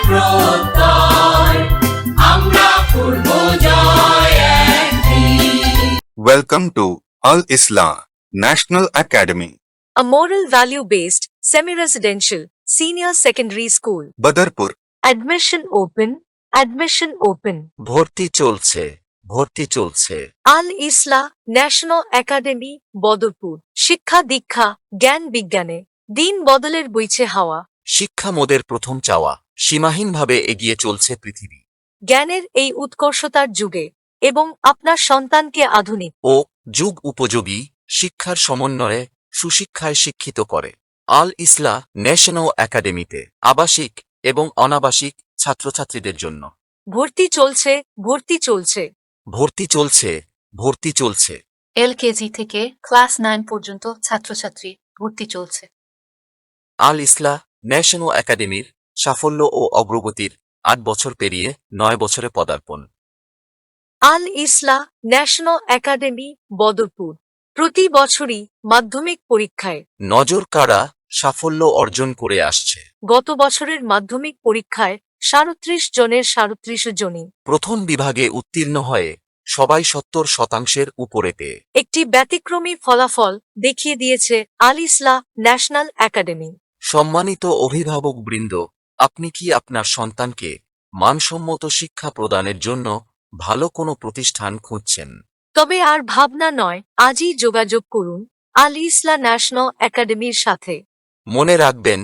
প্রত্যয় আমরা করব জয় একদিন। Welcome to Al Islah National Academy, A moral value-based, semi-residential, senior secondary school. Badarpur. Admission open, admission open. ভর্তি চলছে, ভর্তি চলছে। আল ইসলাহ ন্যাশনাল একাডেমি বদরপুর। শিক্ষা দীক্ষা জ্ঞান বিজ্ঞানে দিন বদলের বইছে হাওয়া। শিক্ষা মোদের প্রথম চাওয়া, সীমাহীনভাবে এগিয়ে চলছে পৃথিবী জ্ঞানের এই উৎকর্ষতার যুগে এবং আপনার সন্তানকে আধুনিক ও যুগ উপযোগী শিক্ষার সমন্বয়ে সুশিক্ষায় শিক্ষিত করে। আল ইসলাহ ন্যাশনাল একাডেমিতে আবাসিক এবং অনাবাসিক ছাত্রছাত্রীদের জন্য ভর্তি চলছে, ভর্তি চলছে। ভর্তি চলছে, ভর্তি চলছে। এলকেজি থেকে ক্লাস 9 পর্যন্ত ছাত্রছাত্রী ভর্তি চলছে। আল ইসলাহ ন্যাশনাল একাডেমির সাফল্য ও অগ্রগতির 8 বছর পেরিয়ে 9 বছরে পদার্পণ। আল ইসলাহ ন্যাশনাল একাডেমি বদরপুর প্রতি বছরই মাধ্যমিক পরীক্ষায় নজর কাড়া সাফল্য অর্জন করে আসছে। গত বছরের মাধ্যমিক পরীক্ষায় 37 জনের 37 জনই প্রথম বিভাগে উত্তীর্ণ হয়ে সবাই 70% উপরেতে। একটি ব্যতিক্রমী ফলাফল দেখিয়ে দিয়েছে আল ইসলাহ ন্যাশনাল একাডেমি। সম্মানিত অভিভাবকবৃন্দ, আপনি কি আপনার সন্তানকে মানসম্মত শিক্ষা প্রদানের জন্য ভালো কোনো প্রতিষ্ঠান খুঁজছেন? তবে আর ভাবনা নয়, আজই যোগাযোগ করুন আল ইসলাহ ন্যাশনাল একাডেমির সাথে। মনে রাখবেন,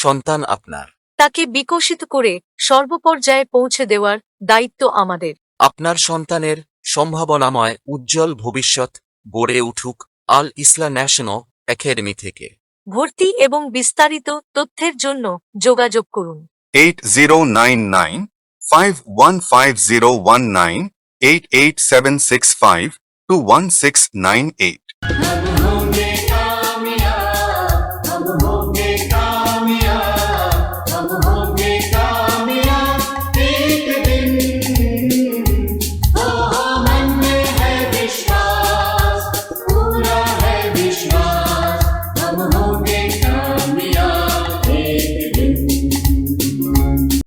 সন্তান আপনার। তাকে বিকশিত করে সর্বপর্যায়ে পৌঁছে দেওয়ার দায়িত্ব আমাদের। আপনার সন্তানের সম্ভাবনাময় উজ্জ্বল ভবিষ্যৎ গড়ে উঠুক আল ইসলাহ ন্যাশনাল একাডেমি থেকে। ভর্তি এবং বিস্তারিত তথ্যের জন্য যোগাযোগ করুন 8099 515019 88765 21698.